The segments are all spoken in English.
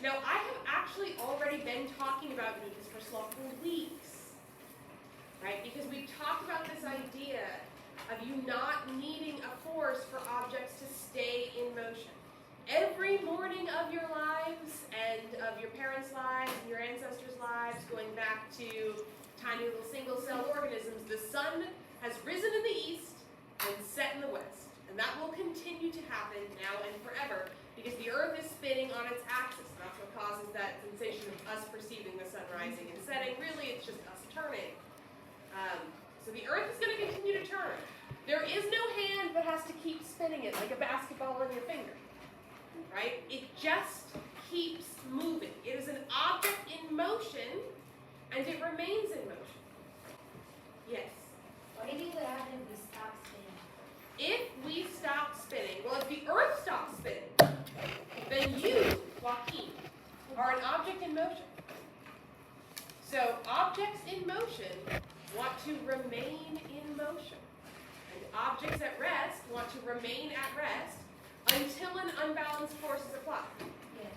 Now, I have actually already been talking about Newton's first law for weeks, right? Because we've talked about this idea of you not needing a force for objects to stay in motion. Every morning of your lives and of your parents' lives and your ancestors' lives, going back to tiny little single-celled organisms, the sun has risen in the east and set in the west. And that will continue to happen now and forever because the Earth is spinning on its axis. And that's what causes that sensation of us perceiving the sun rising and setting. Really, it's just us turning. So the Earth is going to continue to turn. There is no hand that has to keep spinning it like a basketball on your finger. Right? It just keeps moving. It is an object in motion, and it remains in motion. Yes? What do you think would happen if we stop spinning? If we stop spinning, well, if the Earth stops spinning, then you, Joaquin, are an object in motion. So objects in motion want to remain in motion. And objects at rest want to remain at rest until an unbalanced force is applied. Yeah.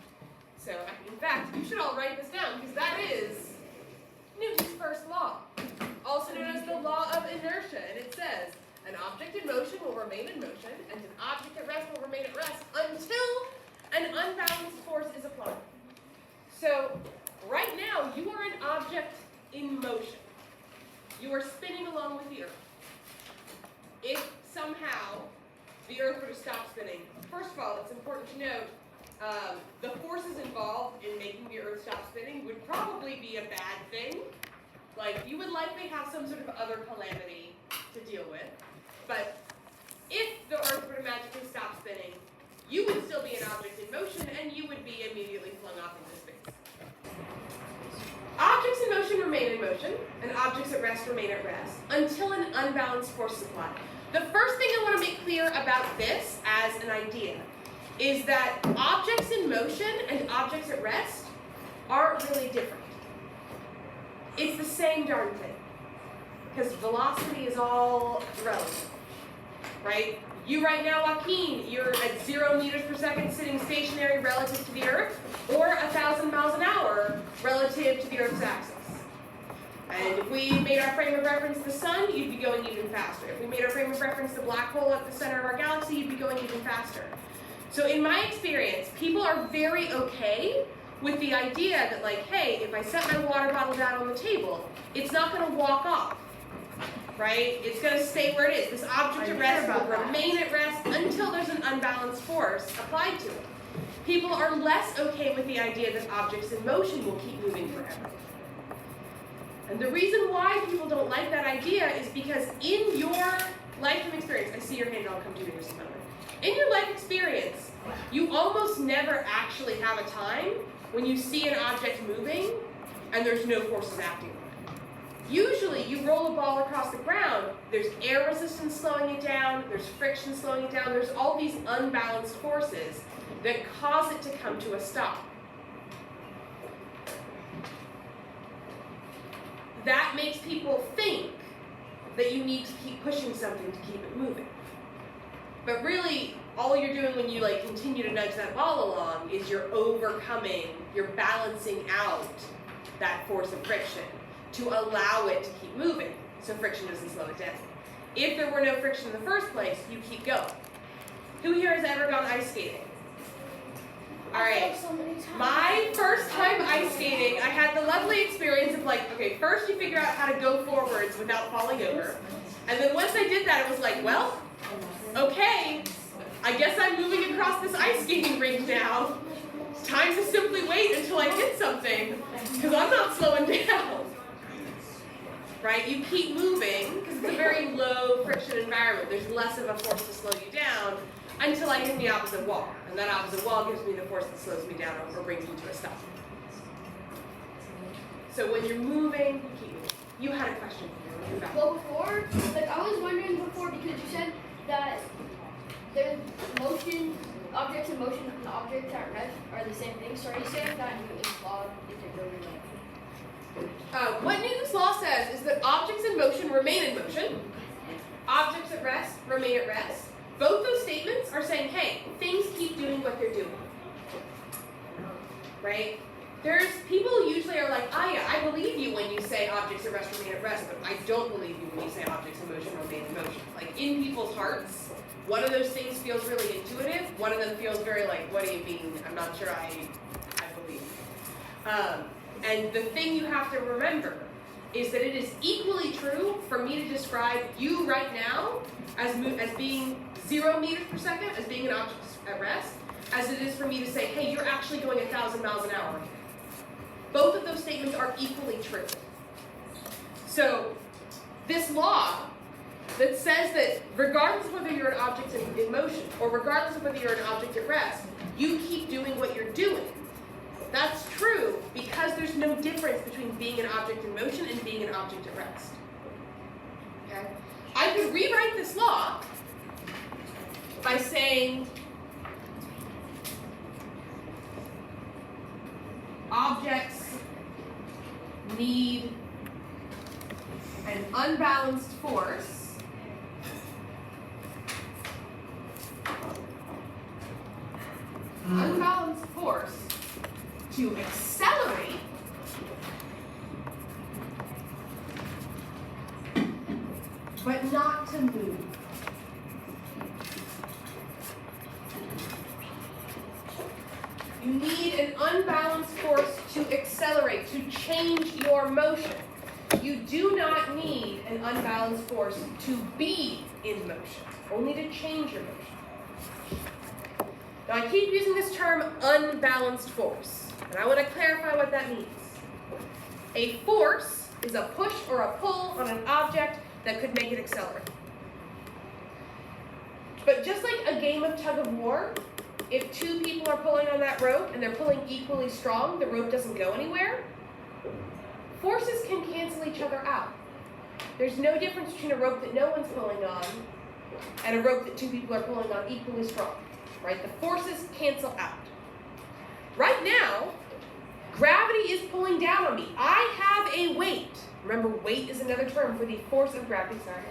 So, in fact, you should all write this down because that is Newton's first law, also known as the law of inertia. And it says, an object in motion will remain in motion, and an object at rest will remain at rest until an unbalanced force is applied. So, right now, you are an object in motion. You are spinning along with the Earth. If somehow the Earth were to stop spinning, first of all, it's important to note the forces involved in making the Earth stop spinning would probably be a bad thing. Like, you would likely have some sort of other calamity to deal with. But if the Earth were to magically stop spinning, you would still be an object in motion, and you would be immediately flung off into space. Objects in motion remain in motion, and objects at rest remain at rest, until an unbalanced force is applied. The first thing I want to make clear about this as an idea is that objects in motion and objects at rest aren't really different. It's the same darn thing. Because velocity is all relative, right? You right now, Joaquin, you're at 0 meters per second sitting stationary relative to the Earth, or 1,000 miles an hour relative to the Earth's axis. And if we made our frame of reference the sun, you'd be going even faster. If we made our frame of reference the black hole at the center of our galaxy, you'd be going even faster. So in my experience, people are very okay with the idea that, like, hey, if I set my water bottle down on the table, it's not going to walk off, right? It's going to stay where it is. This object at rest will remain at rest until there's an unbalanced force applied to it. People are less okay with the idea that objects in motion will keep moving forever. And the reason why people don't like that idea is because in your lifetime experience, I see your hand, I'll come to you in just a moment. In your life experience, you almost never actually have a time when you see an object moving and there's no forces acting on it. Usually, you roll a ball across the ground, there's air resistance slowing it down, there's friction slowing it down, there's all these unbalanced forces that cause it to come to a stop. That makes people think that you need to keep pushing something to keep it moving. But really, all you're doing when you continue to nudge that ball along is you're overcoming, you're balancing out that force of friction to allow it to keep moving so friction doesn't slow it down. If there were no friction in the first place, you keep going. Who here has ever gone ice skating? All right, my first time ice skating, I had the lovely experience of okay, first you figure out how to go forwards without falling over. And then once I did that, it was like, well, okay, I guess I'm moving across this ice skating rink now. It's time to simply wait until I hit something, because I'm not slowing down. Right? You keep moving, because it's a very low friction environment. There's less of a force to slow you down until I hit the opposite wall. And that opposite wall gives me the force that slows me down or brings me to a stop. So when you're moving, you keep moving. You had a question. Well, before, I was wondering before, because you said that there's motion, objects in motion and objects at rest are the same thing. So are you saying that Newton's law is irrelevant? What Newton's law says is that objects in motion remain in motion. Objects at rest remain at rest. Both those statements are saying, hey, things keep doing what they're doing. right? There's people usually are like, yeah, I believe you when you say objects at rest remain at rest, but I don't believe you when you say objects in motion remain in motion. Like in people's hearts, one of those things feels really intuitive. One of them feels very like, what do you mean? I'm not sure I believe. And the thing you have to remember is that it is equally true for me to describe you right now as being 0 meters per second, as being an object at rest, as it is for me to say, hey, you're actually going 1,000 miles an hour. Both of those statements are equally true. So this law that says that regardless of whether you're an object in motion or regardless of whether you're an object at rest, you keep doing what you're doing. That's true because there's no difference between being an object in motion and being an object at rest. Okay? I could rewrite this law by saying objects need an unbalanced force to accelerate but not to move. You need an unbalanced force to accelerate, to change your motion. You do not need an unbalanced force to be in motion, only to change your motion. Now I keep using this term unbalanced force, and I want to clarify what that means. A force is a push or a pull on an object that could make it accelerate. But just like a game of tug of war, if two people are pulling on that rope and they're pulling equally strong, the rope doesn't go anywhere. Forces can cancel each other out. There's no difference between a rope that no one's pulling on and a rope that two people are pulling on equally strong, right? The forces cancel out. Right now, gravity is pulling down on me. I have a weight. Remember, weight is another term for the force of gravity. Sorry,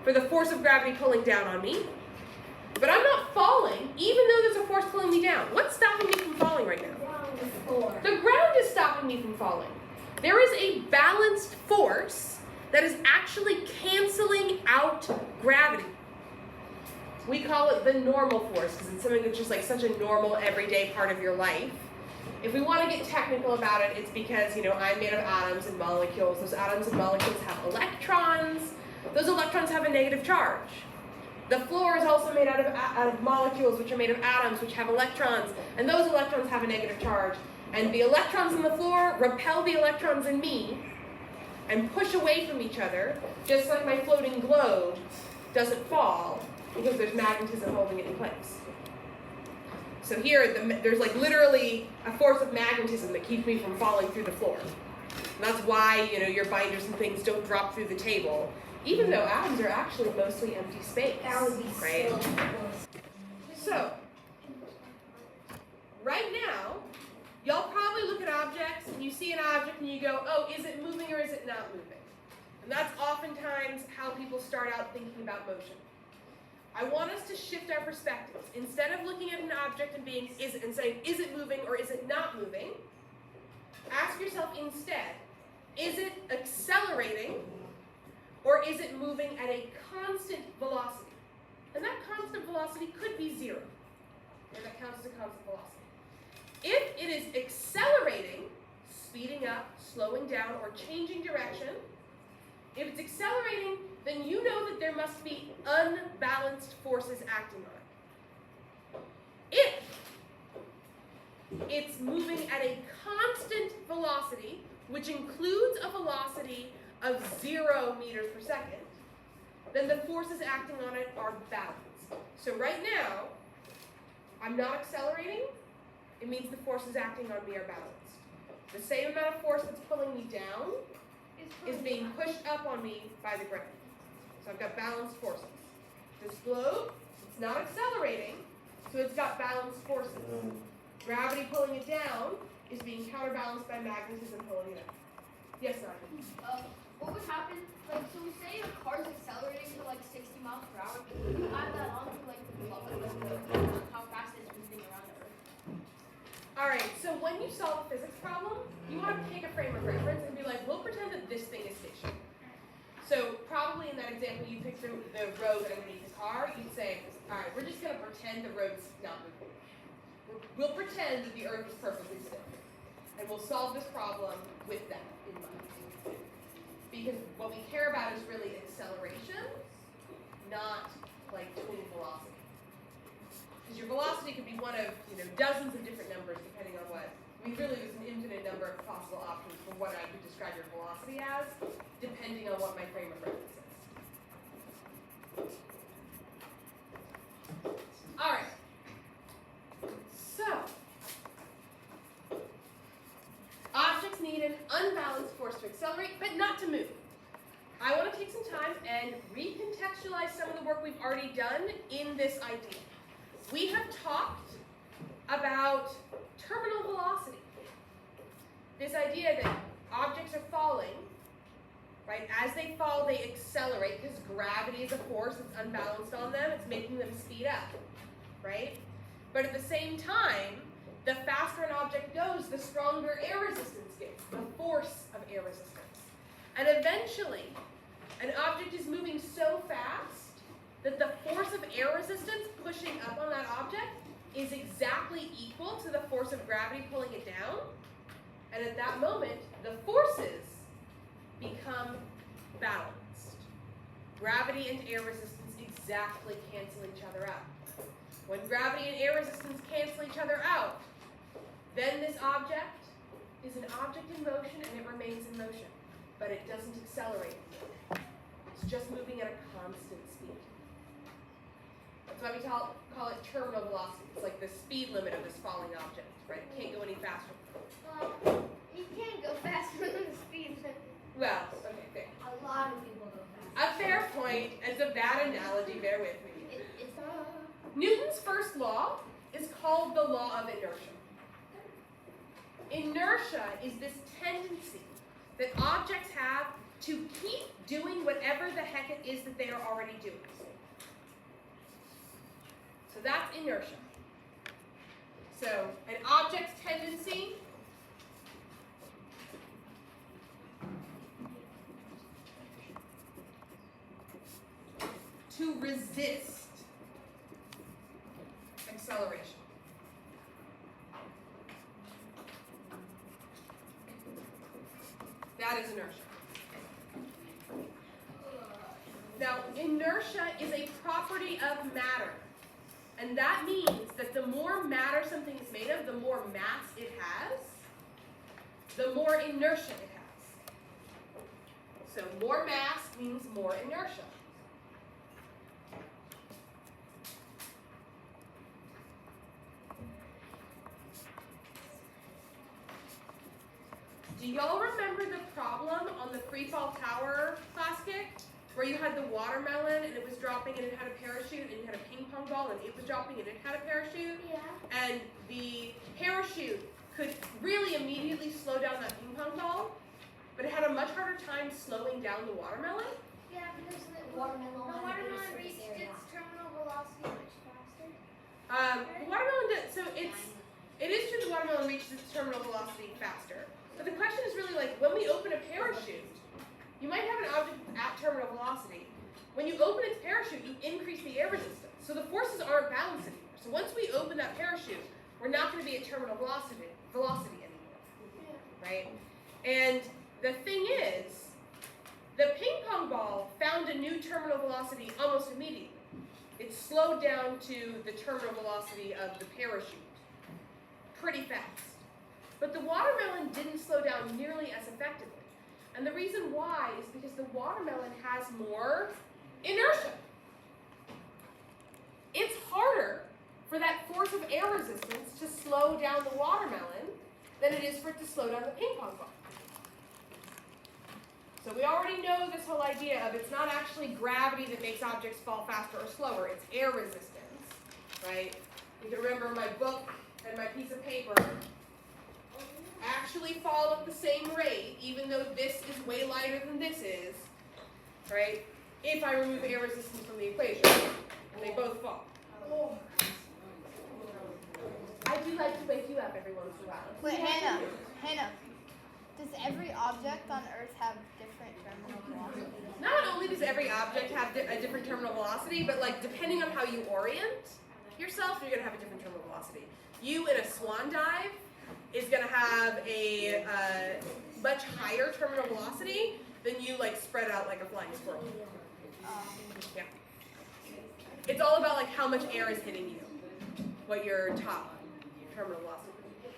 for the force of gravity pulling down on me. But I'm not falling, even though there's a force pulling me down. What's stopping me from falling right now? The ground is stopping me from falling. There is a balanced force that is actually canceling out gravity. We call it the normal force because it's something that's just like such a normal, everyday part of your life. If we want to get technical about it, it's because, I'm made of atoms and molecules. Those atoms and molecules have electrons. Those electrons have a negative charge. The floor is also made out of molecules, which are made of atoms, which have electrons, and those electrons have a negative charge. And the electrons in the floor repel the electrons in me and push away from each other, just like my floating globe doesn't fall because there's magnetism holding it in place. So here, there's like literally a force of magnetism that keeps me from falling through the floor. And that's why, your binders and things don't drop through the table, even though atoms are actually mostly empty space. That would be right? so close. So, right now, y'all probably look at objects and you see an object and you go, oh, is it moving or is it not moving? And that's oftentimes how people start out thinking about motion. I want us to shift our perspectives. Instead of looking at an object and saying, is it moving or is it not moving? Ask yourself instead, is it accelerating or is it moving at a constant velocity? And that constant velocity could be 0. And that counts as a constant velocity. If it is accelerating, speeding up, slowing down, or changing direction, if it's accelerating, then you know that there must be unbalanced forces acting on it. If it's moving at a constant velocity, which includes a velocity of 0 meters per second, then the forces acting on it are balanced. So right now, I'm not accelerating. It means the forces acting on me are balanced. The same amount of force that's pulling me down is being pushed up on me by the ground. So I've got balanced forces. This globe, it's not accelerating, so it's got balanced forces. Gravity pulling it down is being counterbalanced by magnetism pulling it up. Yes, Nigel? What would happen, so we say a car's accelerating to 60 miles per hour, can you add that on to how fast it's moving around the Earth? Alright, so when you solve a physics problem, you want to pick a frame of reference and be like, we'll pretend that this thing is stationary. So probably in that example you picked the road underneath the car, you'd say, alright, we're just going to pretend the road's not moving. We'll pretend that the earth is perfectly still. And we'll solve this problem with that in mind. Because what we care about is really acceleration, not like total velocity. Because your velocity could be one of dozens of different numbers depending on what. I mean, really, there's an infinite number of possible options for what I could describe your velocity as, depending on what my frame of reference is. All right. So, objects need an unbalanced force to accelerate, but not to move. I want to take some time and recontextualize some of the work we've already done in this idea. We have talked about terminal velocity. This idea that objects are falling, right? As they fall, they accelerate because gravity is a force that's unbalanced on them. It's making them speed up, right? But at the same time, the faster an object goes, the stronger air resistance gets, the force of air resistance. And eventually, an object is moving so fast that the force of air resistance pushing up on that object is exactly equal to the force of gravity pulling it down. And at that moment, the forces become balanced. Gravity and air resistance exactly cancel each other out. When gravity and air resistance cancel each other out, then this object is an object in motion and it remains in motion, but it doesn't accelerate. It's just moving at a constant speed. That's why we call it terminal velocity. It's like the speed limit of this falling object, right? It can't go any faster. Well, you can't go faster than the speed limit. Well, okay, fair. A lot of people go faster. A fair point. It's a bad analogy. Bear with me. It's Newton's first law is called the law of inertia. Inertia is this tendency that objects have to keep doing whatever the heck it is that they are already doing. So that's inertia. So an object's tendency to resist acceleration. That is inertia. Now, inertia is a property of matter. And that means that the more matter something is made of, the more mass it has, the more inertia it has. So more mass means more inertia. Do y'all remember the problem on the free fall tower plastic? Where you had the watermelon and it was dropping and it had a parachute, and you had a ping pong ball and it was dropping and it had a parachute? Yeah. And the parachute could really immediately slow down that ping pong ball, but it had a much harder time slowing down the watermelon? Yeah, because the Watermelon watermelon reached reached its its terminal velocity much faster. The watermelon did, so it is true the watermelon reaches its terminal velocity faster. But the question is really like, when we open a parachute, you might have an object at terminal velocity. When you open its parachute, you increase the air resistance. So the forces aren't balanced anymore. So once we open that parachute, we're not going to be at terminal velocity anymore, right? And the thing is, the ping pong ball found a new terminal velocity almost immediately. It slowed down to the terminal velocity of the parachute pretty fast. But the watermelon didn't slow down nearly as effectively. And the reason why is because the watermelon has more inertia. It's harder for that force of air resistance to slow down the watermelon than it is for it to slow down the ping pong ball. So we already know this whole idea of it's not actually gravity that makes objects fall faster or slower, it's air resistance, right? You can remember my book and my piece of paper actually fall at the same rate, even though this is way lighter than this is, right? If I remove air resistance from the equation, and they both fall. I do like to wake you up every once velocity. Wait, Hannah. Does every object on Earth have different terminal velocity? Not only does every object have a different terminal velocity, but like depending on how you orient yourself, you're gonna have a different terminal velocity. You in a swan dive is gonna have a much higher terminal velocity than you like spread out like a flying squirrel. Yeah. It's all about like how much air is hitting you, what your top terminal velocity